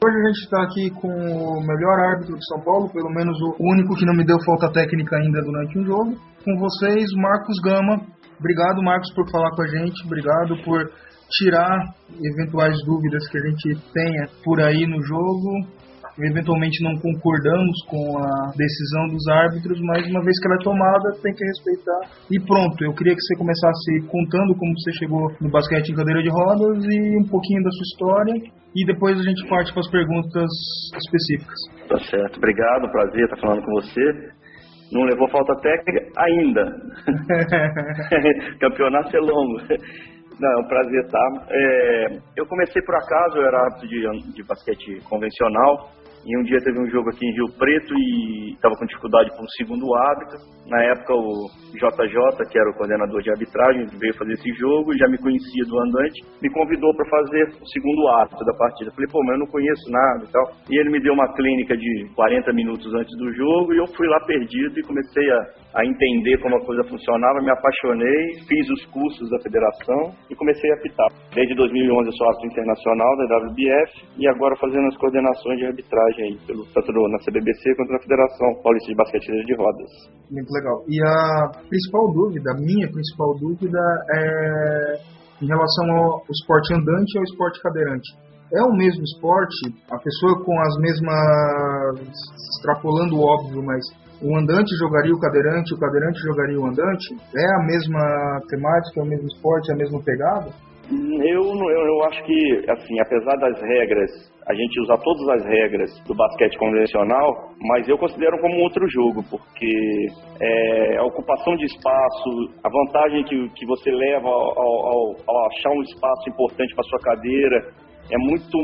hoje a gente está aqui com o melhor árbitro de São Paulo, pelo menos o único que não me deu falta técnica ainda durante um jogo. Com vocês, Marcos Gama. Obrigado, Marcos, por falar com a gente. Obrigado por tirar eventuais dúvidas que a gente tenha por aí no jogo. Eventualmente não concordamos com a decisão dos árbitros, mas uma vez que ela é tomada, tem que respeitar. E pronto, eu queria que você começasse contando como você chegou no basquete em cadeira de rodas e um pouquinho da sua história, e depois a gente parte para as perguntas específicas. Tá certo, obrigado, prazer estar falando com você. Não levou falta técnica ainda. Campeonato é longo. Não, é um prazer estar. Eu comecei por acaso, eu era árbitro de basquete convencional. E um dia teve um jogo aqui em Rio Preto e estava com dificuldade para um segundo árbitro. Na época o JJ, que era o coordenador de arbitragem, veio fazer esse jogo e já me conhecia do andante, me convidou para fazer o segundo árbitro da partida. Falei, pô, mas eu não conheço nada e tal. E ele me deu uma clínica de 40 minutos antes do jogo e eu fui lá perdido e comecei a entender como a coisa funcionava, me apaixonei, fiz os cursos da federação e comecei a apitar. Desde 2011 eu sou árbitro internacional da WBF e agora fazendo as coordenações de arbitragem aí, tanto na CBBC quanto na Federação Paulista de Basquete de Rodas. Muito legal. E a minha principal dúvida é em relação ao esporte andante e ao esporte cadeirante. É o mesmo esporte? A pessoa com as mesmas... extrapolando o óbvio, mas o andante jogaria o cadeirante jogaria o andante? É a mesma temática, é o mesmo esporte, é a mesma pegada? Eu acho que, assim, apesar das regras, a gente usa todas as regras do basquete convencional, mas eu considero como outro jogo, porque a ocupação de espaço, a vantagem que você leva ao achar um espaço importante para sua cadeira, é muito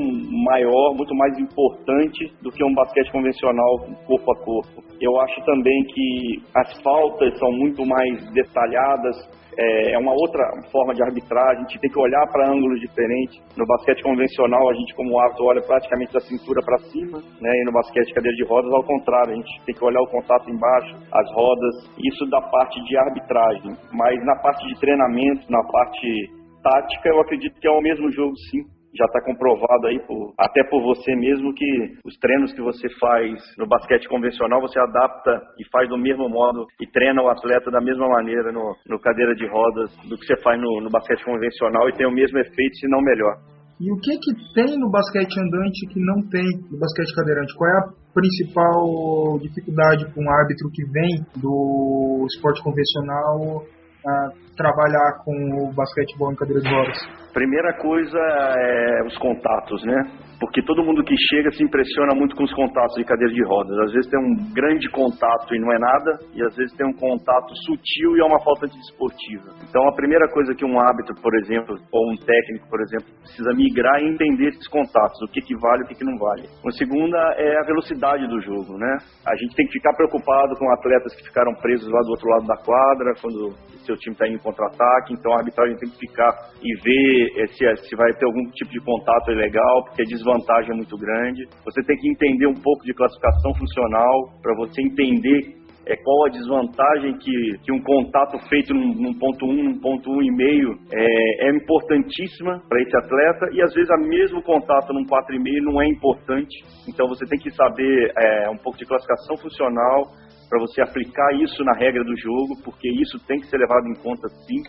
maior, muito mais importante do que um basquete convencional corpo a corpo. Eu acho também que as faltas são muito mais detalhadas, é uma outra forma de arbitragem, a gente tem que olhar para ângulos diferentes. No basquete convencional, a gente como árbitro olha praticamente da cintura para cima, né? E no basquete cadeira de rodas, ao contrário, a gente tem que olhar o contato embaixo, as rodas, isso da parte de arbitragem. Mas na parte de treinamento, na parte tática, eu acredito que é o mesmo jogo, sim. Já está comprovado aí, até por você mesmo, que os treinos que você faz no basquete convencional, você adapta e faz do mesmo modo e treina o atleta da mesma maneira no cadeira de rodas do que você faz no basquete convencional e tem o mesmo efeito, se não melhor. E o que tem no basquete andante que não tem no basquete cadeirante? Qual é a principal dificuldade para um árbitro que vem do esporte convencional a trabalhar com o basquetebol em cadeira de rodas? Primeira coisa é os contatos, né? Porque todo mundo que chega se impressiona muito com os contatos de cadeira de rodas. Às vezes tem um grande contato e não é nada, e às vezes tem um contato sutil e é uma falta de desportiva. Então a primeira coisa que um árbitro, por exemplo, ou um técnico, por exemplo, precisa migrar e entender esses contatos, o que vale e o que não vale. A segunda é a velocidade do jogo, né? A gente tem que ficar preocupado com atletas que ficaram presos lá do outro lado da quadra, quando o seu time está indo em contra-ataque, então a arbitragem tem que ficar e ver se vai ter algum tipo de contato ilegal, porque a desvantagem é muito grande. Você tem que entender um pouco de classificação funcional para você entender qual a desvantagem que um contato feito num ponto 1, num ponto 1,5 é importantíssima para esse atleta, e às vezes o mesmo contato num 4,5 não é importante. Então você tem que saber um pouco de classificação funcional para você aplicar isso na regra do jogo, porque isso tem que ser levado em conta, sim.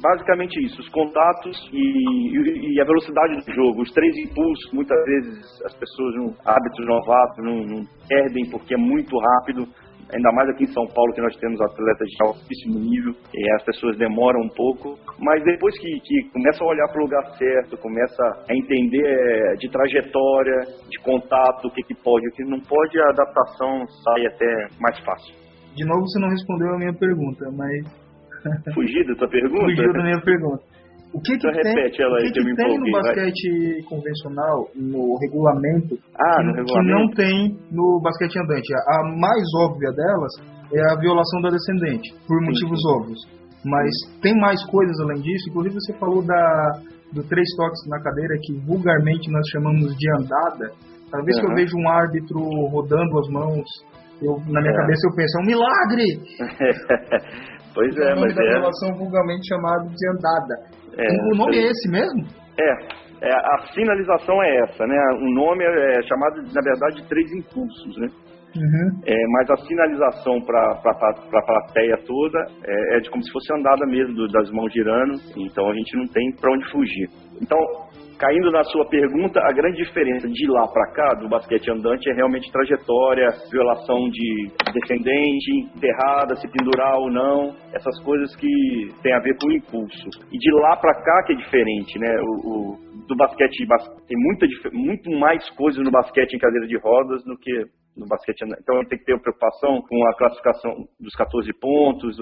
Basicamente isso, os contatos e a velocidade do jogo, os 3 impulsos. Muitas vezes as pessoas, árbitros novatos, não perdem porque é muito rápido, ainda mais aqui em São Paulo, que nós temos atletas de altíssimo nível, e as pessoas demoram um pouco, mas depois que começa a olhar para o lugar certo, começa a entender de trajetória, de contato, o que pode e o que não pode, a adaptação sai até mais fácil. De novo, você não respondeu a minha pergunta, mas... Fugir da tua pergunta? Fugiu da minha pergunta. O que repete ela aí, que eu me empolguei, tem no basquete convencional, no regulamento, que não tem no basquete andante? A mais óbvia delas é a violação da descendente, por motivos óbvios. Mas tem mais coisas além disso. Inclusive você falou do 3 toques na cadeira, que vulgarmente nós chamamos de andada. Cada vez que eu vejo um árbitro rodando as mãos, na minha cabeça eu penso, é um milagre! Pois o nome da violação vulgarmente chamado de andada. O nome é esse mesmo? A sinalização é essa, né? O nome é chamado, na verdade, de 3 impulsos, né? Mas a sinalização para a plateia toda é de como se fosse andada mesmo, das mãos girando, então a gente não tem para onde fugir. Então, caindo na sua pergunta, a grande diferença de lá para cá, do basquete andante, é realmente trajetória, violação de defendente, enterrada, se pendurar ou não, essas coisas que tem a ver com o impulso. E de lá para cá que é diferente, né? Do basquete tem muito mais coisas no basquete em cadeira de rodas do que no basquete andante. Então tem que ter preocupação com a classificação dos 14 pontos,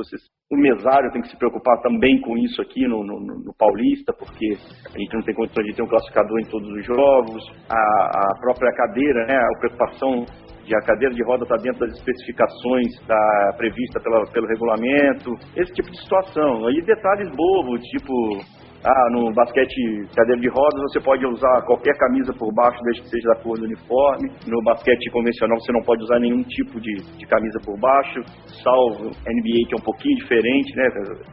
o mesário tem que se preocupar também com isso aqui no Paulista, porque a gente não tem condições de ter um classificador em todos os jogos, a própria cadeira, né, a preocupação de a cadeira de roda estar dentro das especificações prevista pelo regulamento, esse tipo de situação. Aí detalhes bobos, tipo... no basquete cadeira de rodas você pode usar qualquer camisa por baixo desde que seja da cor do uniforme. No basquete convencional você não pode usar nenhum tipo de camisa por baixo, salvo NBA, que é um pouquinho diferente, né?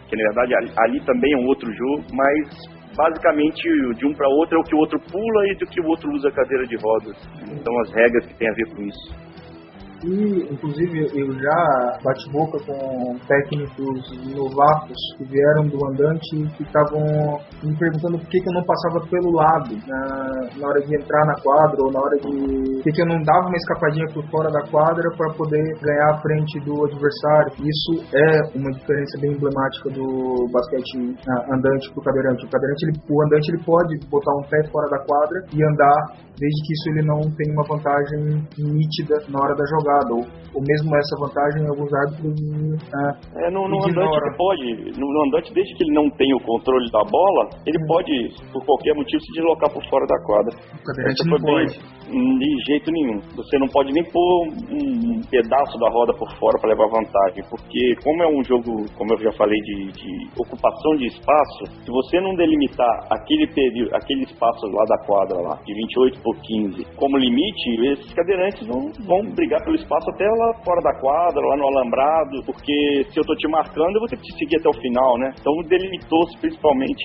Que na verdade ali também é um outro jogo, mas basicamente de um para outro é o que o outro pula e do que o outro usa a cadeira de rodas. Então as regras que tem a ver com isso. E, inclusive, eu já bati boca com técnicos novatos que vieram do andante e que estavam me perguntando por que eu não passava pelo lado na hora de entrar na quadra, ou na hora de... por que eu não dava uma escapadinha por fora da quadra para poder ganhar a frente do adversário. Isso é uma diferença bem emblemática do basquete andante pro cadeirante. O andante ele pode botar um pé fora da quadra e andar, desde que isso ele não tenha uma vantagem nítida na hora da jogada, ou mesmo essa vantagem em alguns árbitros no andante ele pode, no andante, desde que ele não tenha o controle da bola, ele pode, por qualquer motivo, se deslocar por fora da quadra. O cadeirante não pode. De jeito nenhum. Você não pode nem pôr um pedaço da roda por fora para levar vantagem, porque como é um jogo, como eu já falei, de ocupação de espaço, se você não delimitar aquele espaço lá da quadra, lá, de 28 por 15, como limite, esses cadeirantes vão brigar pelo espaço até lá fora da quadra, lá no alambrado, porque se eu tô te marcando, eu vou ter que te seguir até o final, né? Então delimitou-se principalmente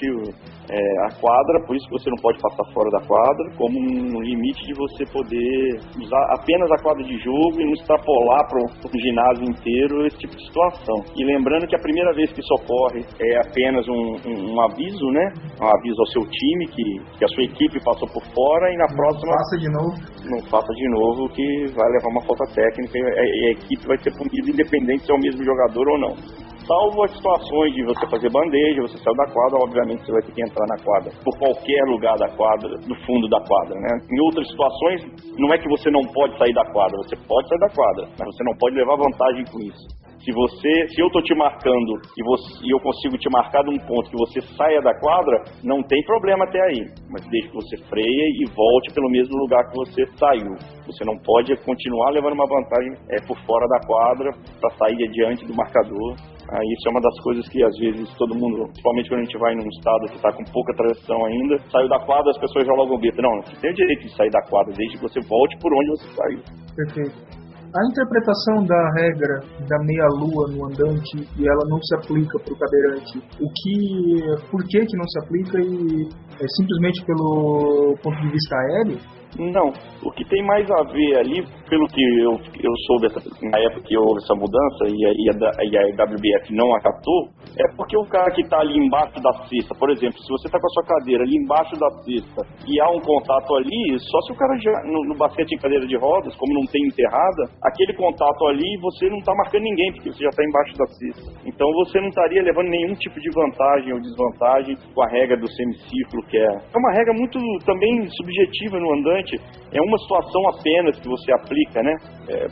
a quadra, por isso que você não pode passar fora da quadra, como um limite de você poder usar apenas a quadra de jogo e não extrapolar para o ginásio inteiro esse tipo de situação. E lembrando que a primeira vez que isso ocorre é apenas um aviso, né? Um aviso ao seu time que a sua equipe passou por fora, e na próxima... Não faça de novo, que vai levar uma falta técnica e a equipe vai ser punida independente se é o mesmo jogador ou não. Salvo as situações de você fazer bandeja, você saiu da quadra, obviamente você vai ter que entrar na quadra, por qualquer lugar da quadra, do fundo da quadra, né? Em outras situações, não é que você não pode sair da quadra, você pode sair da quadra, mas você não pode levar vantagem com isso. Se eu tô te marcando e eu consigo te marcar de um ponto que você saia da quadra, não tem problema até aí, mas desde que você freie e volte pelo mesmo lugar que você saiu. Você não pode continuar levando uma vantagem por fora da quadra para sair adiante do marcador. Isso é uma das coisas que às vezes todo mundo, principalmente quando a gente vai num estado que está com pouca tradição ainda, saiu da quadra, as pessoas já logo grita. Não, você tem o direito de sair da quadra desde que você volte por onde você saiu. Perfeito. A interpretação da regra da meia-lua no andante, e ela não se aplica para o cadeirante, por que não se aplica, e é simplesmente pelo ponto de vista aéreo? Não, o que tem mais a ver ali, pelo que eu soube na época que houve essa mudança e a WBF não acatou, é porque o cara que está ali embaixo da cesta, por exemplo, se você está com a sua cadeira ali embaixo da cesta e há um contato ali, só se o cara já, no basquete em cadeira de rodas, como não tem enterrada, aquele contato ali você não está marcando ninguém, porque você já está embaixo da cesta. Então você não estaria levando nenhum tipo de vantagem ou desvantagem com a regra do semicírculo, que é uma regra muito também subjetiva no andante. É uma situação apenas que você aplica, né,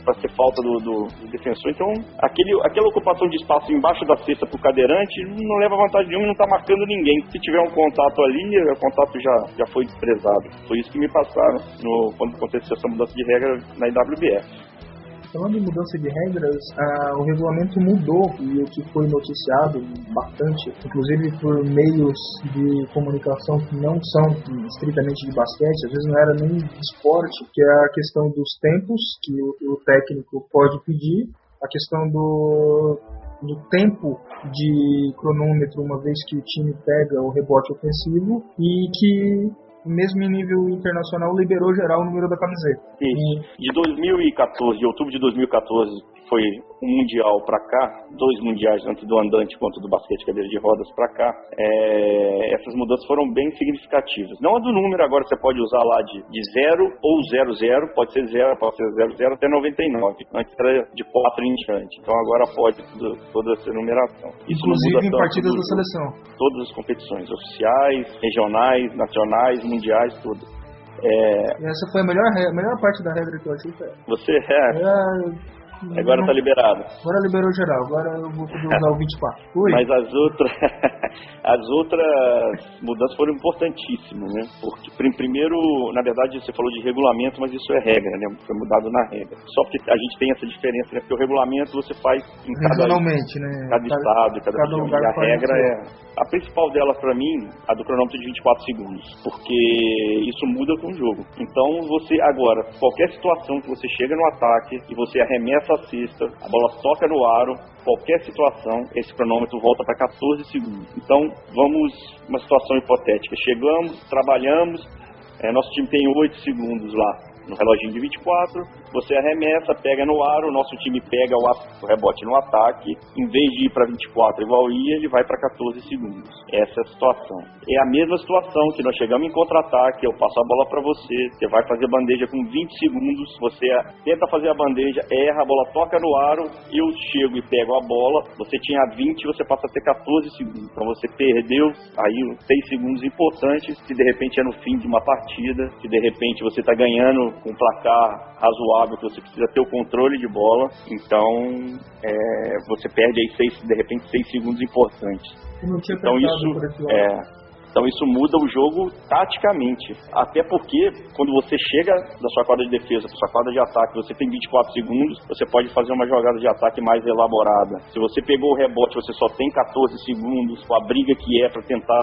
para ser falta do defensor. Então, aquela ocupação de espaço embaixo da cesta para o cadeirante não leva vantagem nenhuma e não está marcando ninguém. Se tiver um contato ali, o contato já foi desprezado. Foi isso que me passaram quando aconteceu essa mudança de regra na IWBF. Falando em mudança de regras, o regulamento mudou, e o que foi noticiado bastante, inclusive por meios de comunicação que não são estritamente de basquete, às vezes não era nem de esporte, que é a questão dos tempos que o técnico pode pedir, a questão no tempo de cronômetro, uma vez que o time pega o rebote ofensivo, e que, mesmo em nível internacional, liberou geral o número da camiseta. De 2014, de outubro de 2014, foi um mundial para cá, 2 mundiais, tanto do andante quanto do basquete cadeira de rodas para cá, essas mudanças foram bem significativas. Não a do número, agora você pode usar lá de 0 ou 00, pode ser 0, pode ser 00 até 99, antes era de 4 em diante. Então agora pode toda essa numeração. Isso inclusive em partidas da seleção. Todas as competições, oficiais, regionais, nacionais, mundiais, tudo. Essa foi a melhor parte da regra que eu achei. Você agora está liberado. Agora liberou geral, agora eu vou poder usar o 24. Mas as outras mudanças foram importantíssimas, né? Porque, primeiro, na verdade, você falou de regulamento, mas isso é regra, né? Foi mudado na regra. Só que a gente tem essa diferença, né? Porque o regulamento você faz em regionalmente, né? Cada estado, cada região. Lugar, e a regra a principal dela, para mim, a do cronômetro de 24 segundos. Porque isso muda com o jogo. Então, você, agora, qualquer situação que você chega no ataque e você arremessa a cesta, a bola toca no aro, qualquer situação, esse cronômetro volta para 14 segundos. Então, uma situação hipotética. Chegamos, trabalhamos, nosso time tem 8 segundos lá no reloginho de 24, você arremessa, pega no aro, o nosso time pega o rebote no ataque, em vez de ir para 24 igual ia, ele vai para 14 segundos. Essa é a situação. É a mesma situação que nós chegamos em contra-ataque, eu passo a bola para você vai fazer bandeja com 20 segundos, você tenta fazer a bandeja, erra, a bola toca no aro, eu chego e pego a bola, você tinha 20, você passa a ter 14 segundos. Então você perdeu aí 6 segundos importantes, se de repente é no fim de uma partida, se de repente você está ganhando com um placar razoável, que você precisa ter o controle de bola, então você perde aí de repente 6 segundos importantes. Então isso muda o jogo taticamente. Até porque, quando você chega da sua quadra de defesa para sua quadra de ataque, você tem 24 segundos, você pode fazer uma jogada de ataque mais elaborada. Se você pegou o rebote, você só tem 14 segundos, com a briga que para tentar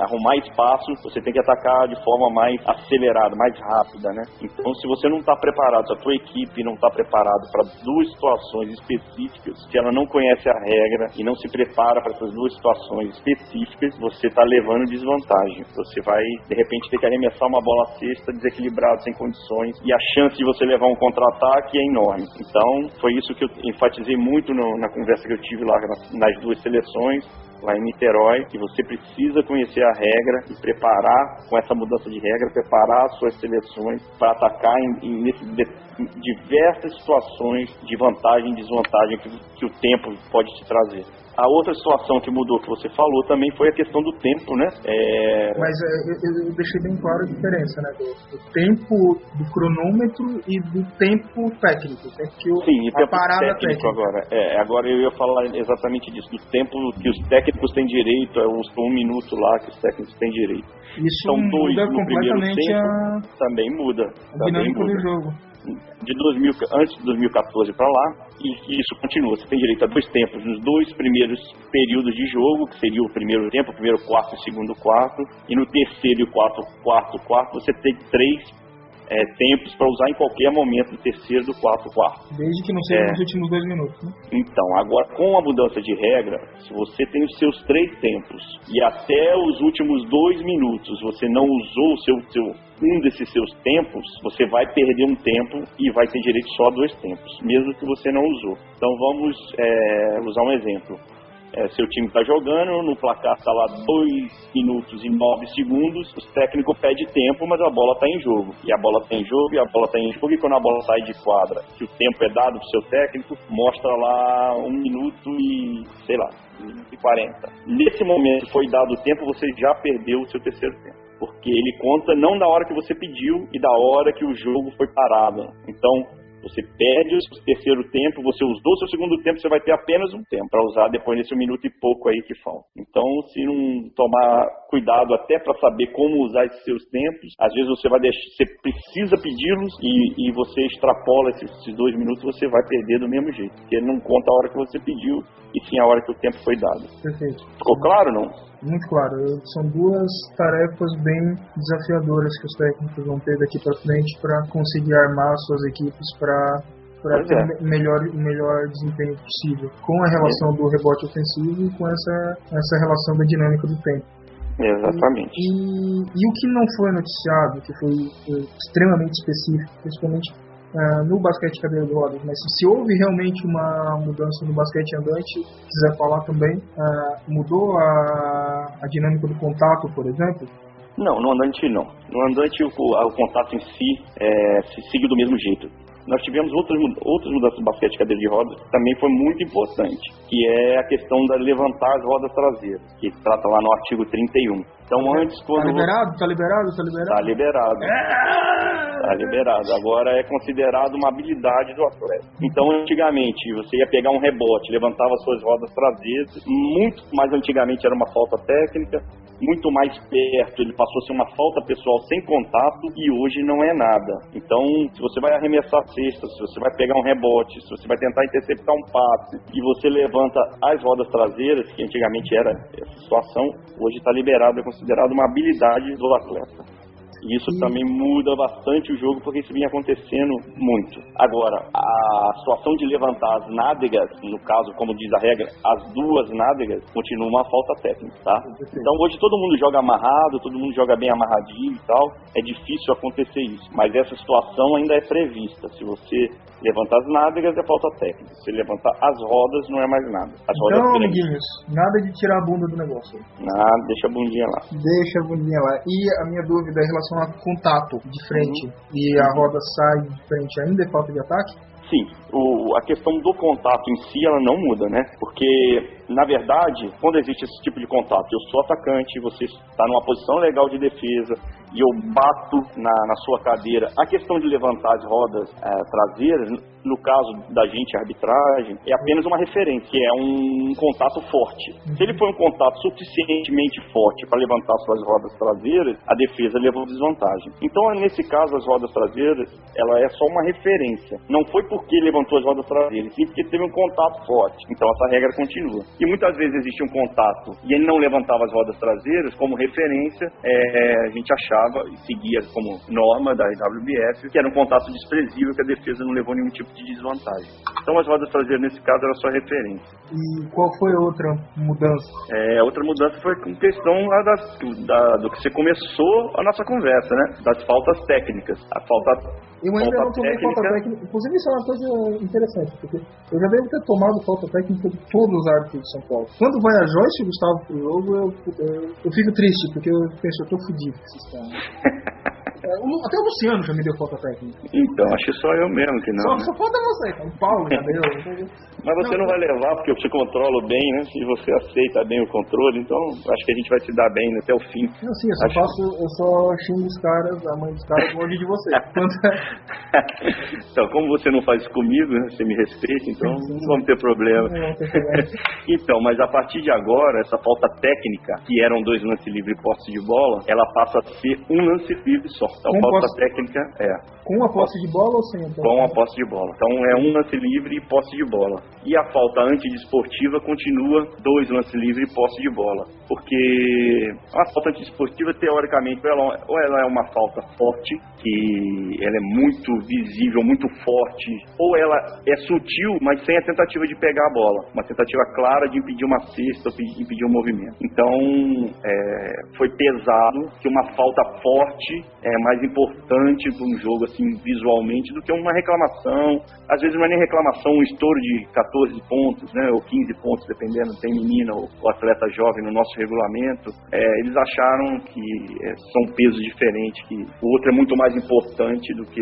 arrumar espaço, você tem que atacar de forma mais acelerada, mais rápida, né? Então, se você não está preparado, se a tua equipe não está preparada para 2 situações específicas, se ela não conhece a regra e não se prepara para essas 2 situações específicas, você está levando desvantagem. Você vai, de repente, ter que arremessar uma bola cesta desequilibrado, sem condições, e a chance de você levar um contra-ataque é enorme. Então, foi isso que eu enfatizei muito na conversa que eu tive lá nas 2 seleções, lá em Niterói, que você precisa conhecer a regra e preparar, com essa mudança de regra, preparar as suas seleções para atacar em diversas situações de vantagem e desvantagem que o tempo pode te trazer. A outra situação que mudou, que você falou, também foi a questão do tempo, né? Mas eu deixei bem claro a diferença, né? Do tempo do cronômetro e do tempo técnico. Sim, e tempo técnico agora. Agora eu ia falar exatamente disso, do tempo que os técnicos têm direito, os 1 minuto lá que os técnicos têm direito. Isso então, 2 muda no primeiro completamente tempo, também muda. A dinâmica do jogo. Antes de 2014 para lá, e isso continua. Você tem direito a 2 tempos nos 2 primeiros períodos de jogo, que seria o primeiro tempo, o primeiro quarto e o segundo quarto, e no terceiro e quarto você tem 3 tempos para usar em qualquer momento do terceiro e do quarto. Desde que não seja nos últimos 2 minutos, né? Então, agora com a mudança de regra, se você tem os seus 3 tempos e até os últimos 2 minutos você não usou um desses seus tempos, você vai perder um tempo e vai ter direito só a 2 tempos, mesmo que você não usou. Então vamos usar um exemplo. Seu time está jogando, no placar está lá 2 minutos e 9 segundos, o técnico pede tempo, mas a bola está em jogo. E a bola está em jogo, e quando a bola sai de quadra, que o tempo é dado para o seu técnico, mostra lá 1 minuto e, 40. Nesse momento foi dado o tempo, você já perdeu o seu terceiro tempo. Porque ele conta não da hora que você pediu e da hora que o jogo foi parado. Então, você perde o seu terceiro tempo, você usou o seu segundo tempo, você vai ter apenas um tempo para usar depois desse 1 minuto e pouco aí que falta. Então, se não tomar cuidado até para saber como usar esses seus tempos, às vezes você precisa pedi-los e você extrapola esses 2 minutos, você vai perder do mesmo jeito, porque ele não conta a hora que você pediu e sim a hora que o tempo foi dado. Perfeito. Ficou claro, não? Muito claro. São 2 tarefas bem desafiadoras que os técnicos vão ter daqui para frente para conseguir armar suas equipes para para ter o melhor desempenho possível, com a relação do rebote ofensivo e com essa relação da dinâmica do tempo. Exatamente. E o que não foi noticiado, que foi extremamente específico, principalmente no basquete cadeira de rodas, mas se houve realmente uma mudança no basquete andante, quiser falar também, mudou a dinâmica do contato, por exemplo? Não, no andante não. No andante o contato em si se segue do mesmo jeito. Nós tivemos outras mudanças no basquete cadeira de rodas, que também foi muito importante, que é a questão de levantar as rodas traseiras, que trata lá no artigo 31. Então antes, quando... Tá liberado? Tá liberado. Tá liberado. Agora é considerado uma habilidade do atleta. Então antigamente você ia pegar um rebote, levantava suas rodas traseiras, muito mais antigamente era uma falta técnica, muito mais perto ele passou a ser uma falta pessoal sem contato e hoje não é nada. Então se você vai arremessar cesta, se você vai pegar um rebote, se você vai tentar interceptar um passe e você levanta as rodas traseiras, que antigamente era essa situação, hoje está liberado, é considerado uma habilidade do atleta. E isso também muda bastante o jogo, porque isso vinha acontecendo muito. Agora, a situação de levantar as nádegas, no caso, como diz a regra, as duas nádegas, continua uma falta técnica, tá? Então hoje todo mundo joga amarrado, todo mundo joga bem amarradinho e tal. É difícil acontecer isso, mas essa situação ainda é prevista. Se você levantar as nádegas, é falta técnica. Se levantar as rodas, não é mais nada. As rodas então, amiguinhos, nada de tirar a bunda do negócio. Nada, deixa a bundinha lá. Deixa a bundinha lá. E a minha dúvida é em relação a contato de frente e a roda sai de frente, ainda é falta de ataque? Sim, a questão do contato em si, ela não muda, né? Porque, na verdade, quando existe esse tipo de contato, eu sou atacante, você está numa posição legal de defesa e eu bato na sua cadeira, a questão de levantar as rodas traseiras, no caso da gente, a arbitragem, é apenas uma referência, que é um contato forte. Se ele for um contato suficientemente forte para levantar suas rodas traseiras, a defesa levou desvantagem. Então, nesse caso, as rodas traseiras, ela é só uma referência. Não foi porque levantou as rodas traseiras, sim porque teve um contato forte. Então, essa regra continua. E muitas vezes existe um contato e ele não levantava as rodas traseiras, como referência, a gente achava e seguia como norma da WBF, que era um contato desprezível, que a defesa não levou nenhum tipo de desvantagem. Então as rodas traseiras nesse caso era só referência. E qual foi a outra mudança? Outra mudança foi com questão do que você começou a nossa conversa, né? Das faltas técnicas. A falta Eu ainda não tomei falta técnica. Inclusive isso é uma coisa interessante, porque eu já devo ter tomado falta técnica de todos os árbitros de São Paulo. Quando vai a Joyce e o Gustavo pro jogo, eu fico triste, porque eu penso, eu tô fudido com esses caras. Até o Luciano já me deu falta técnica. Então, acho que só eu mesmo que não. Só falta você, então. O Paulo já deu. Mas você não vai levar, porque eu te controlo bem, né? Se você aceita bem o controle, então acho que a gente vai se dar bem até o fim. Não, sim, eu só xingo os caras, a mãe dos caras longe de você. Então, como você não faz isso comigo, né? Você me respeita, então não vamos ter problema. Então, mas a partir de agora, essa falta técnica, que eram 2 lances livres e posse de bola, ela passa a ser um lance livre só. Então, falta técnica com a posse de bola ou sem a posse? Com a posse de bola. Então, é um lance livre e posse de bola. E a falta antidesportiva continua 2 lances livres e posse de bola. Porque a falta antidesportiva, teoricamente, ou ela é uma falta forte, que ela é muito visível, muito forte, ou ela é sutil, mas sem a tentativa de pegar a bola. Uma tentativa clara de impedir uma cesta, impedir um movimento. Então, foi pesado que uma falta forte é mais importante para um jogo, assim, visualmente, do que uma reclamação. Às vezes não é nem reclamação, um estouro de 14 pontos, né, ou 15 pontos, dependendo, tem menina ou atleta jovem no nosso regulamento. Eles acharam que são pesos diferentes, que o outro é muito mais importante do que...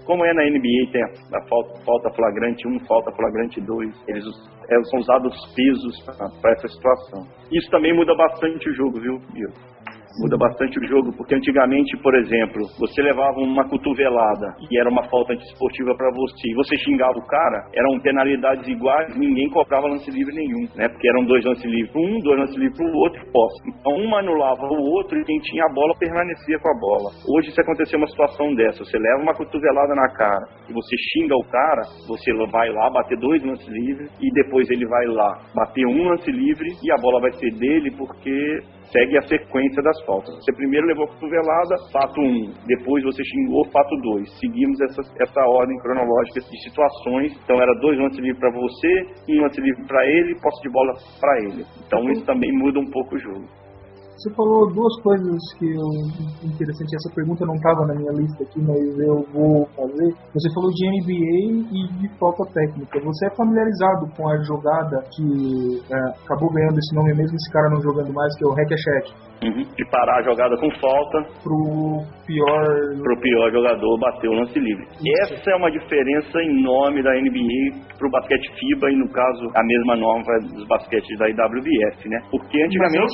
Como é na NBA, tem a falta flagrante 1, falta flagrante 2. Eles são usados pesos para essa situação. Isso também muda bastante o jogo, viu, Bill? Muda bastante o jogo, porque antigamente, por exemplo, você levava uma cotovelada e era uma falta antidesportiva para você, e você xingava o cara, eram penalidades iguais, ninguém cobrava lance livre nenhum, né? Porque eram 2 lances livres para um, 2 lances livres para o outro e posse. Então, um anulava o outro e quem tinha a bola permanecia com a bola. Hoje, se acontecer uma situação dessa, você leva uma cotovelada na cara e você xinga o cara, você vai lá bater 2 lances livres e depois ele vai lá bater um lance livre e a bola vai ser dele porque segue a sequência das faltas. Você primeiro levou a cotovelada, fato 1. Depois você xingou, fato 2. Seguimos essa ordem cronológica de situações. Então era 2 lances livres para você, 1 lance livre para ele, posse de bola para ele. Então isso também muda um pouco o jogo. Você falou 2 coisas que interessante. Essa pergunta não estava na minha lista aqui, mas eu vou fazer. Você falou de NBA e de falta técnica. Você é familiarizado com a jogada que acabou ganhando esse nome mesmo, esse cara não jogando mais, que é o hack and check? De parar a jogada com falta pro pior jogador bater o lance livre. Isso. Essa é uma diferença enorme da NBA pro basquete FIBA e, no caso, a mesma norma dos basquetes da IWBF, né? Porque antigamente...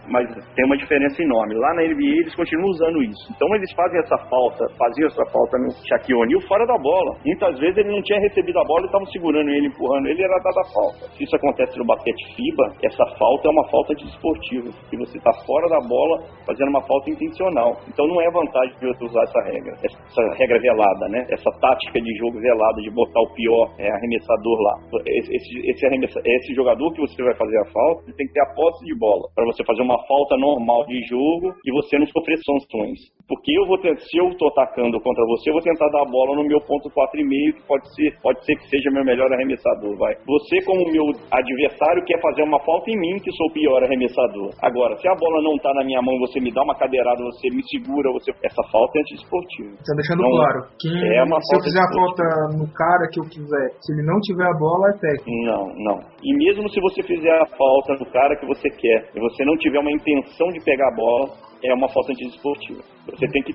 Mas tem uma diferença enorme. Lá na NBA eles continuam usando isso. Então eles faziam essa falta no Shaquille O'Neal fora da bola. Muitas vezes ele não tinha recebido a bola e estavam segurando ele, empurrando ele, era dada a falta. Se isso acontece no basquete FIBA, essa falta é uma falta desportiva, porque você está fora da bola fazendo uma falta intencional. Então não é vantagem de você usar essa regra velada, né? Essa tática de jogo velada, de botar o pior arremessador lá. Esse jogador que você vai fazer a falta, ele tem que ter a posse de bola, para você fazer uma falta normal de jogo e você não sofrer sanções. Porque se eu estou atacando contra você, eu vou tentar dar a bola no meu ponto 4,5, que pode ser que seja meu melhor arremessador, vai. Você, como meu adversário, quer fazer uma falta em mim, que sou o pior arremessador. Agora, se a bola não está na minha mão, você me dá uma cadeirada, você me segura, essa falta é antiesportiva. Está deixando claro. Se eu fizer a falta no cara que eu quiser, se ele não tiver a bola, é técnico. Não. E mesmo se você fizer a falta no cara que você quer, e você não tiver uma intenção de pegar a bola, é uma falta antiesportiva. Você tem que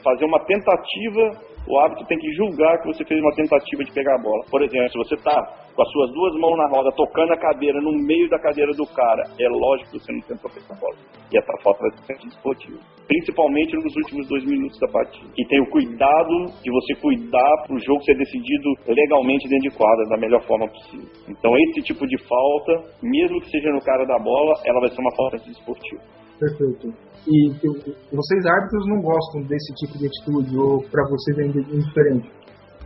fazer uma tentativa, o árbitro tem que julgar que você fez uma tentativa de pegar a bola. Por exemplo, se você está com as suas 2 mãos na roda, tocando a cadeira no meio da cadeira do cara, é lógico que você não tentou pegar a bola. E essa falta vai ser antiesportiva. Principalmente nos últimos 2 minutos da partida. E tem o cuidado de você cuidar para o jogo ser decidido legalmente dentro de quadra, da melhor forma possível. Então esse tipo de falta, mesmo que seja no cara da bola, ela vai ser uma falta antiesportiva. Perfeito. E vocês árbitros não gostam desse tipo de atitude, ou para vocês é indiferente?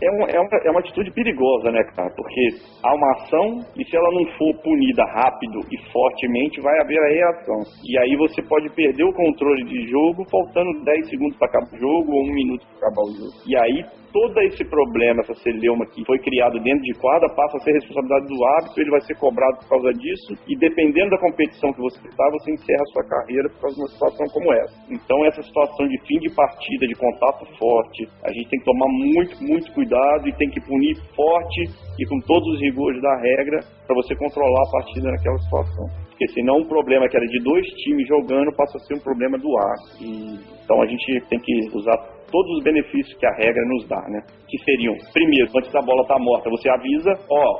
É uma atitude perigosa, né, cara? Porque há uma ação e se ela não for punida rápido e fortemente, vai haver a reação. E aí você pode perder o controle de jogo faltando 10 segundos para acabar o jogo ou 1 minuto para acabar o jogo. E aí todo esse problema, essa celeuma que foi criado dentro de quadra, passa a ser responsabilidade do árbitro, ele vai ser cobrado por causa disso, e dependendo da competição que você está, você encerra a sua carreira por causa de uma situação como essa. Então essa situação de fim de partida, de contato forte, a gente tem que tomar muito, muito cuidado e tem que punir forte e com todos os rigores da regra para você controlar a partida naquela situação. Porque senão um problema que era de 2 times jogando passa a ser um problema do árbitro. Então a gente tem que usar todos os benefícios que a regra nos dá, né? Que seriam, primeiro, antes da bola estar morta, você avisa,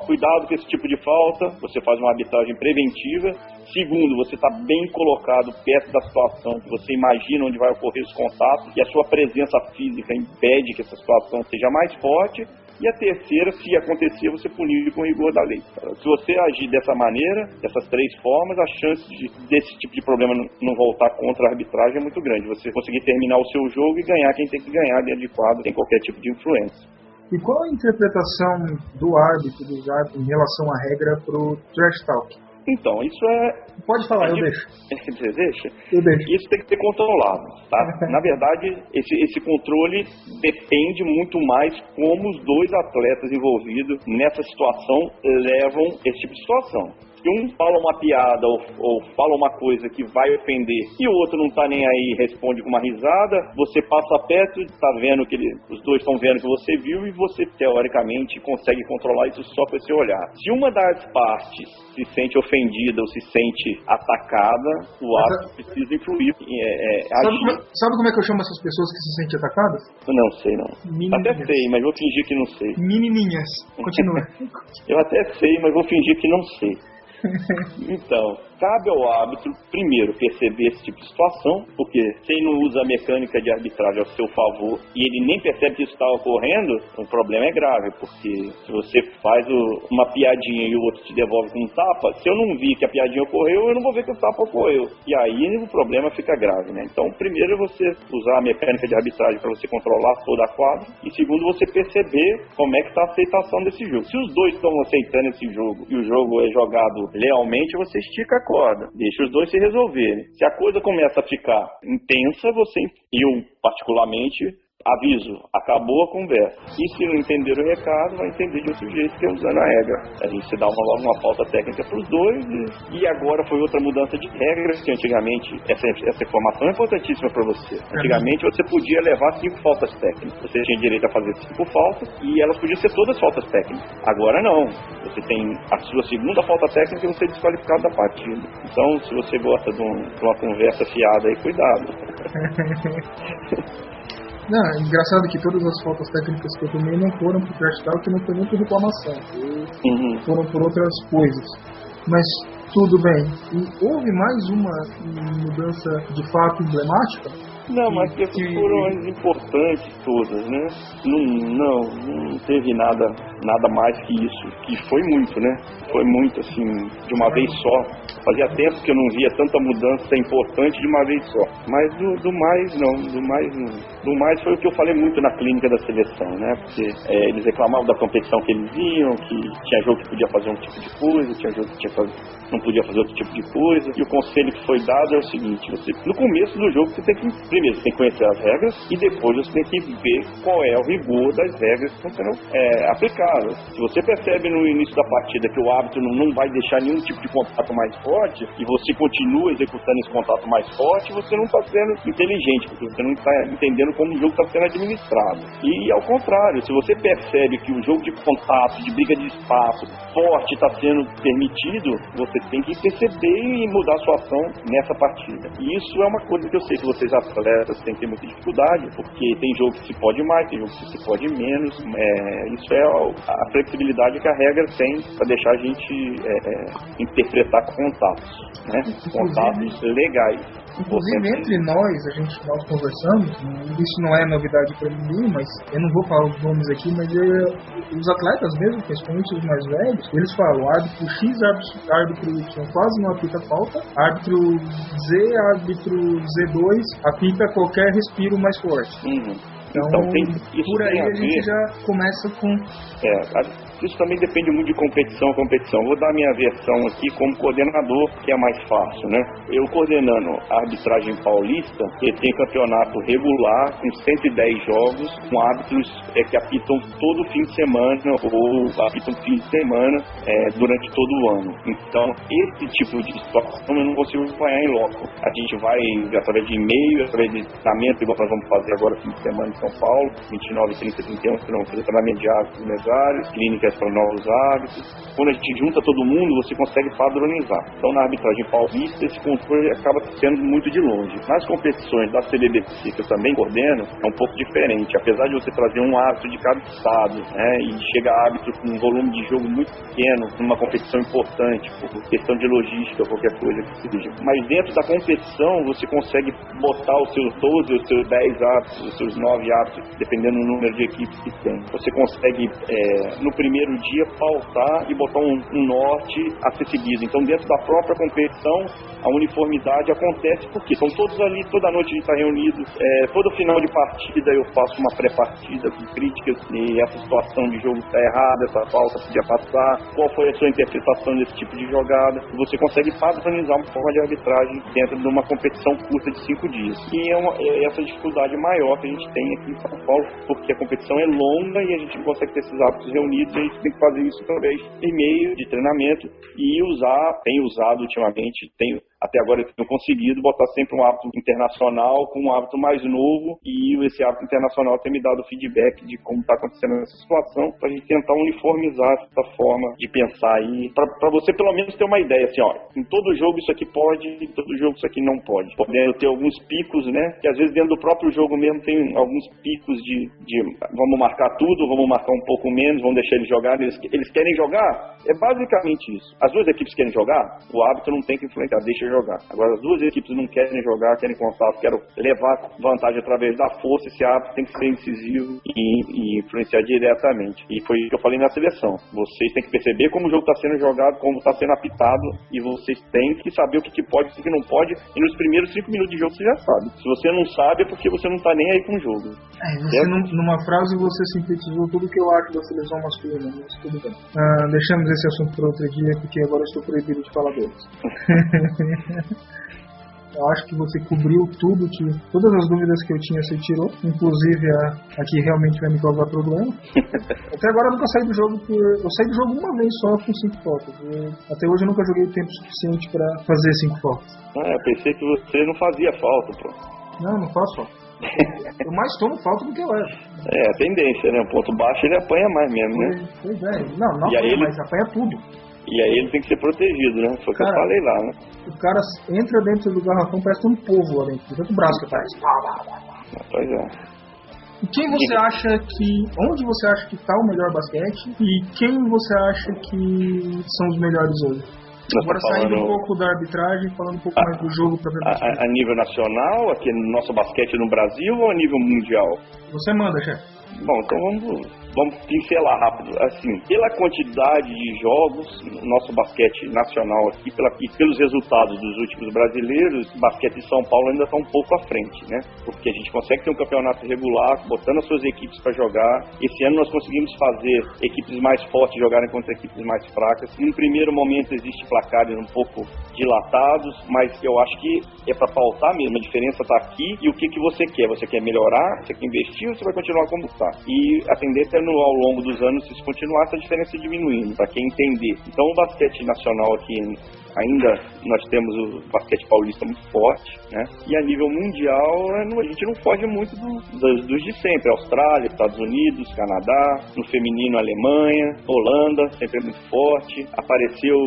cuidado com esse tipo de falta, você faz uma arbitragem preventiva. Segundo, você está bem colocado perto da situação, que você imagina onde vai ocorrer os contatos, e a sua presença física impede que essa situação seja mais forte. E a terceira, se acontecer, você punir com rigor da lei. Se você agir dessa maneira, dessas 3 formas, a chance desse tipo de problema não voltar contra a arbitragem é muito grande. Você conseguir terminar o seu jogo e ganhar quem tem que ganhar dentro de quadro, sem qualquer tipo de influência. E qual a interpretação do árbitro, dos árbitros, em relação à regra para o trash talk? Então, isso é... Pode falar, eu deixo. Você deixa? Eu deixo. Isso tem que ser controlado, tá? Na verdade, esse controle depende muito mais como os 2 atletas envolvidos nessa situação levam esse tipo de situação. Se um fala uma piada ou fala uma coisa que vai ofender e o outro não tá nem aí, responde com uma risada, você passa perto, tá vendo que os 2 estão vendo que você viu e você, teoricamente, consegue controlar isso só com esse olhar. Se uma das partes se sente ofendida ou se sente atacada, o árbitro precisa influir. Sabe como é que eu chamo essas pessoas que se sentem atacadas? Não sei, não. Até sei, mas vou fingir que não sei. Menininhas. Continua. Eu até sei, mas vou fingir que não sei. Então, cabe ao árbitro, primeiro, perceber esse tipo de situação, porque se ele não usa a mecânica de arbitragem ao seu favor e ele nem percebe que isso está ocorrendo, o problema é grave, porque se você faz uma piadinha e o outro te devolve com um tapa, se eu não vi que a piadinha ocorreu, eu não vou ver que o tapa ocorreu. E aí o problema fica grave, né? Então, primeiro é você usar a mecânica de arbitragem para você controlar toda a quadra, e segundo, você perceber como é que está a aceitação desse jogo. Se os 2 estão aceitando esse jogo e o jogo é jogado lealmente você estica a corda, deixa os dois se resolverem. Se a coisa começa a ficar intensa, eu particularmente aviso, acabou a conversa. E se não entender o recado, vai entender de outro jeito, que é usando a regra. A gente se dá uma falta técnica para os dois, e agora foi outra mudança de regras, que antigamente, essa informação é importantíssima para você. Antigamente você podia levar 5 faltas técnicas. Você tinha direito a fazer 5 faltas, e elas podiam ser todas faltas técnicas. Agora não. Você tem a sua segunda falta técnica e você é desqualificado da partida. Então, se você gosta de uma conversa fiada aí, cuidado. Não, é engraçado que todas as faltas técnicas que eu tomei não foram por trash talk, não foi nem por reclamação, foram por outras coisas. Mas tudo bem. E houve mais uma mudança de fato emblemática? Não, mas essas foram as importantes todas, né? Não teve nada mais que isso, que foi muito, né? Foi muito, assim, de uma vez só. Fazia tempo que eu não via tanta mudança importante de uma vez só. Mas do mais foi o que eu falei muito na clínica da seleção, né? Porque eles reclamavam da competição que eles iam, que tinha jogo que podia fazer um tipo de coisa, tinha jogo que não podia fazer outro tipo de coisa. E o conselho que foi dado é o seguinte: no começo do jogo primeiro você tem que conhecer as regras, e depois você tem que ver qual é o rigor das regras que estão sendo aplicadas. Se você percebe no início da partida que o árbitro não vai deixar nenhum tipo de contato mais forte, e você continua executando esse contato mais forte, você não está sendo inteligente, porque você não está entendendo como o jogo está sendo administrado. E ao contrário, se você percebe que o jogo de contato, de briga de espaço forte está sendo permitido, você tem que perceber e mudar sua ação nessa partida. E isso é uma coisa que eu sei que vocês atletas têm que ter muita dificuldade, porque tem jogo que se pode mais, tem jogo que se pode menos. Isso é a flexibilidade que a regra tem para deixar a gente interpretar contatos, né? Contatos legais. Inclusive, entre nós conversamos, isso não é novidade para ninguém, mas eu não vou falar os nomes aqui, mas os atletas mesmo, principalmente os mais velhos, eles falam: árbitro X, árbitro Y quase não apita falta, árbitro Z, árbitro Z2 apita qualquer respiro mais forte. Então por aí a gente já começa com... Isso também depende muito de competição a competição. Vou dar a minha versão aqui como coordenador, que é mais fácil, né? Eu coordenando a arbitragem paulista, eu tenho campeonato regular com 110 jogos, com árbitros que apitam todo fim de semana ou apitam fim de semana durante todo o ano. Então, esse tipo de situação eu não consigo acompanhar em loco. A gente vai através de e-mail, através de treinamento, igual nós vamos fazer agora fim de semana em São Paulo, 29, 30, 31, que vamos fazer treinamento de árbitros mesários, clínicas para novos árbitros. Quando a gente junta todo mundo, você consegue padronizar. Então, na arbitragem paulista, esse controle acaba sendo muito de longe. Nas competições da CBBC, que eu também coordeno, é um pouco diferente. Apesar de você trazer um árbitro de cada estado, né, e chega árbitro com um volume de jogo muito pequeno, numa competição importante, por questão de logística, qualquer coisa que seja. Mas dentro da competição, você consegue botar os seus 12, os seus 10 árbitros, os seus 9 árbitros, dependendo do número de equipes que tem. Você consegue, no primeiro dia, pautar e botar um norte a ser seguido. Então, dentro da própria competição, a uniformidade acontece porque são todos ali, toda noite a gente está reunido, todo final de partida eu faço uma pré-partida com críticas, e essa situação de jogo está errada, essa falta podia passar, qual foi a sua interpretação desse tipo de jogada. Você consegue padronizar uma forma de arbitragem dentro de uma competição curta de 5 dias. E é essa dificuldade maior que a gente tem aqui em São Paulo, porque a competição é longa e a gente não consegue ter esses árbitros reunidos, e a gente tem que fazer isso através de e-mail, de treinamento, e tenho usado ultimamente, até agora eu tenho conseguido botar sempre um árbitro internacional com um árbitro mais novo, e esse árbitro internacional tem me dado feedback de como está acontecendo essa situação, para a gente tentar uniformizar essa forma de pensar aí, para você pelo menos ter uma ideia, assim, ó, em todo jogo isso aqui pode, em todo jogo isso aqui não pode. Podendo ter alguns picos, né, que às vezes dentro do próprio jogo mesmo tem alguns picos de vamos marcar tudo, vamos marcar um pouco menos, vamos deixar eles jogar, eles querem jogar, é basicamente isso. As duas equipes querem jogar, o árbitro não tem que influenciar, deixa jogar. Agora, as duas equipes não querem jogar, querem contato, querem levar vantagem através da força. Esse árbitro tem que ser incisivo e influenciar diretamente. E foi o que eu falei na seleção. Vocês têm que perceber como o jogo está sendo jogado, como está sendo apitado, e vocês têm que saber o que pode e o que não pode, e nos primeiros 5 minutos de jogo você já sabe. Se você não sabe, é porque você não está nem aí com o jogo. Numa frase você sintetizou tudo que eu acho da seleção masculina, mas tudo bem. Deixamos esse assunto para outro dia, porque agora eu estou proibido de falar deles. Eu acho que você cobriu tudo, todas as dúvidas que eu tinha você tirou, inclusive a que realmente vai me causar problema. Até agora eu nunca saí do jogo eu saí do jogo uma vez só com 5 faltas. Até hoje eu nunca joguei tempo suficiente para fazer 5 faltas. Eu pensei que você não fazia falta, pô. Não faço falta. Eu mais tomo falta do que eu levo. É a tendência, né? O ponto baixo ele apanha mais mesmo, né? Pois é. Não e apanha mais, apanha tudo. E aí ele tem que ser protegido, né? Foi o que eu falei lá, né? O cara entra dentro do garrafão, parece um povo lá dentro. Tanto braço que faz. Pois é. E quem você acha onde você acha que está o melhor basquete? E quem você acha que são os melhores hoje? Agora saindo um pouco da arbitragem, falando um pouco mais do jogo a nível nacional, aqui no nosso basquete no Brasil, ou a nível mundial? Você manda, chefe. Bom, então vamos pincelar rápido. Assim, pela quantidade de jogos, nosso basquete nacional aqui, pelos resultados dos últimos brasileiros, o basquete de São Paulo ainda está um pouco à frente, né? Porque a gente consegue ter um campeonato regular, botando as suas equipes para jogar. Esse ano nós conseguimos fazer equipes mais fortes jogarem contra equipes mais fracas. Em um primeiro momento existe placares um pouco dilatados, mas eu acho que é para pautar mesmo. A diferença está aqui e o que você quer? Você quer melhorar? Você quer investir ou você vai continuar como está? E a tendência é ao longo dos anos, se continuar, essa diferença diminuindo, para quem entender. Então o basquete nacional aqui, ainda nós temos o basquete paulista muito forte, né? E a nível mundial, a gente não foge muito dos de sempre. Austrália, Estados Unidos, Canadá, no feminino Alemanha, Holanda, sempre é muito forte. Apareceu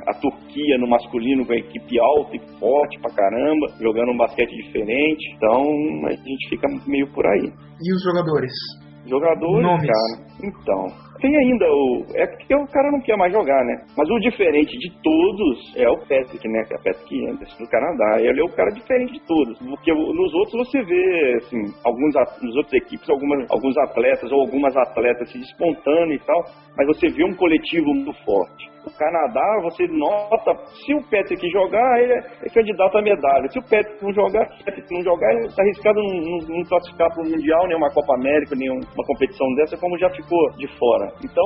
a Turquia no masculino com a equipe alta e forte pra caramba, jogando um basquete diferente. Então a gente fica meio por aí. E os jogadores? Nomes. Cara, então, tem ainda é porque o cara não quer mais jogar, né? Mas o diferente de todos é o Patrick, né? Que é o Patrick Anderson do Canadá. Ele é o cara diferente de todos. Porque nos outros você vê, assim, nos outras equipes, alguns atletas ou algumas atletas se despontando e tal, mas você vê um coletivo muito forte. O Canadá, você nota, se o Patrick jogar, ele é candidato à medalha. Se o Patrick não jogar, ele está arriscado não classificar para o Mundial, nem uma Copa América, nem uma competição dessa, como já ficou de fora. Então,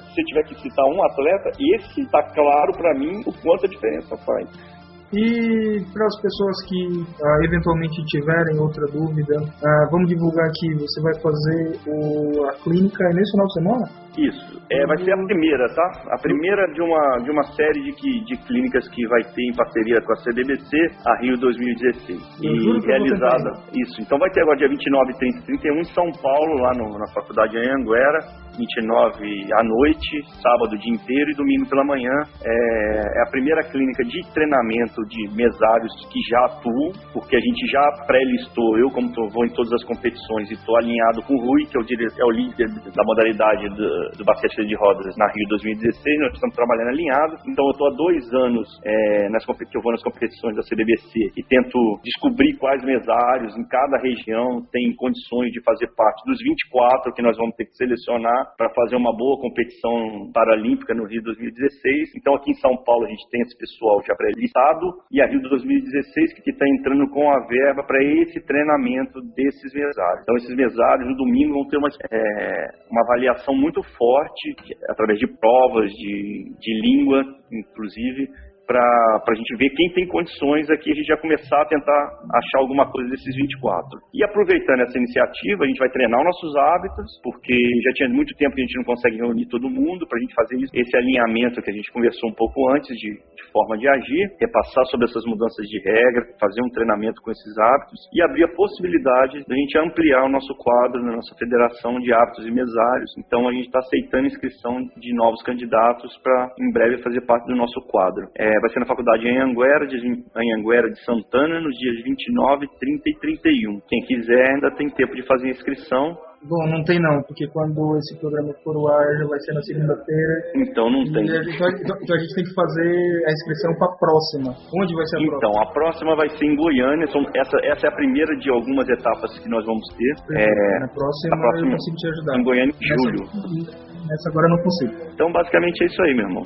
se eu tiver que citar um atleta, esse está claro para mim o quanto a diferença faz. E para as pessoas que eventualmente tiverem outra dúvida, vamos divulgar aqui, você vai fazer a clínica nesse final de semana? Isso, vai ser a primeira, tá? A primeira de uma série de clínicas que vai ter em parceria com a CDBC, a Rio 2016. E realizada, isso. Então vai ter agora dia 29, 30 e 31 em São Paulo, lá na Faculdade Anhanguera. 29 à noite, sábado o dia inteiro e domingo pela manhã. É a primeira clínica de treinamento de mesários que já atuam, porque a gente já pré-listou, eu como vou em todas as competições e estou alinhado com o Rui, que é o líder da modalidade do basquete de rodas na Rio 2016, nós estamos trabalhando alinhado. Então eu estou há 2 anos que eu vou nas competições da CDBC e tento descobrir quais mesários em cada região têm condições de fazer parte dos 24 que nós vamos ter que selecionar para fazer uma boa competição paralímpica no Rio 2016. Então aqui em São Paulo a gente tem esse pessoal já pré-listado e a Rio 2016 que está entrando com a verba para esse treinamento desses mesários. Então esses mesários no domingo vão ter uma avaliação muito forte através de provas de língua, inclusive, para a gente ver quem tem condições aqui, a gente já começar a tentar achar alguma coisa desses 24. E aproveitando essa iniciativa, a gente vai treinar os nossos hábitos, porque já tinha muito tempo que a gente não consegue reunir todo mundo para a gente fazer isso. Esse alinhamento que a gente conversou um pouco antes de forma de agir, repassar sobre essas mudanças de regra, fazer um treinamento com esses hábitos e abrir a possibilidade de a gente ampliar o nosso quadro na nossa federação de hábitos e mesários. Então a gente está aceitando inscrição de novos candidatos para em breve fazer parte do nosso quadro. Vai ser na faculdade Anhanguera de Santana, nos dias 29, 30 e 31. Quem quiser ainda tem tempo de fazer a inscrição. Bom, não tem não, porque quando esse programa for ao ar já vai ser na segunda-feira. Então não tem. Então a gente tem que fazer a inscrição para a próxima. Onde vai ser a próxima? Então, a próxima vai ser em Goiânia. Essa é a primeira de algumas etapas que nós vamos ter. Na próxima eu consigo te ajudar. Em Goiânia em julho. Nessa agora eu não consigo. Então, basicamente é isso aí, meu irmão.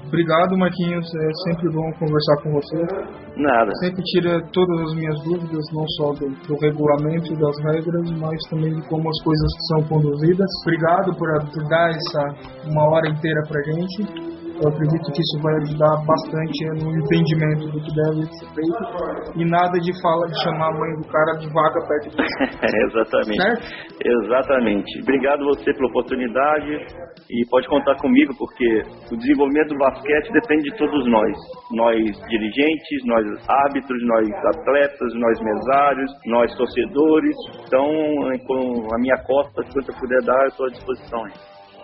Obrigado, Marquinhos. É sempre bom conversar com você. Nada. Sempre tira todas as minhas dúvidas, não só do regulamento e das regras, mas também de como as coisas são conduzidas. Obrigado por dar essa uma hora inteira pra gente. Eu acredito que isso vai ajudar bastante no entendimento do que deve ser feito. E nada de chamar a mãe do cara de vaca perto de você. Exatamente. Certo? Exatamente. Obrigado você pela oportunidade e pode contar comigo, porque o desenvolvimento do basquete depende de todos nós. Nós dirigentes, nós árbitros, nós atletas, nós mesários, nós torcedores. Então, com a minha cota, quanto eu puder dar, eu estou à disposição.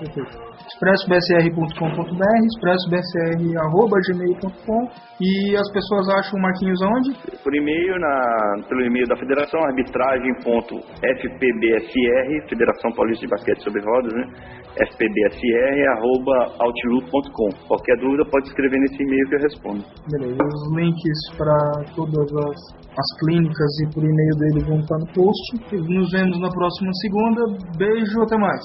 expressbsr.com.br, expressbsr@gmail.com. E as pessoas acham o Marquinhos onde? Por e-mail, pelo e-mail da Federação, arbitragem.fpbsr, Federação Paulista de Basquete sobre Rodas, né? fpbsr@outlook.com. Qualquer dúvida pode escrever nesse e-mail que eu respondo. Beleza, os links para todas as clínicas e por e-mail dele vão estar no post. Nos vemos na próxima segunda. Beijo, até mais.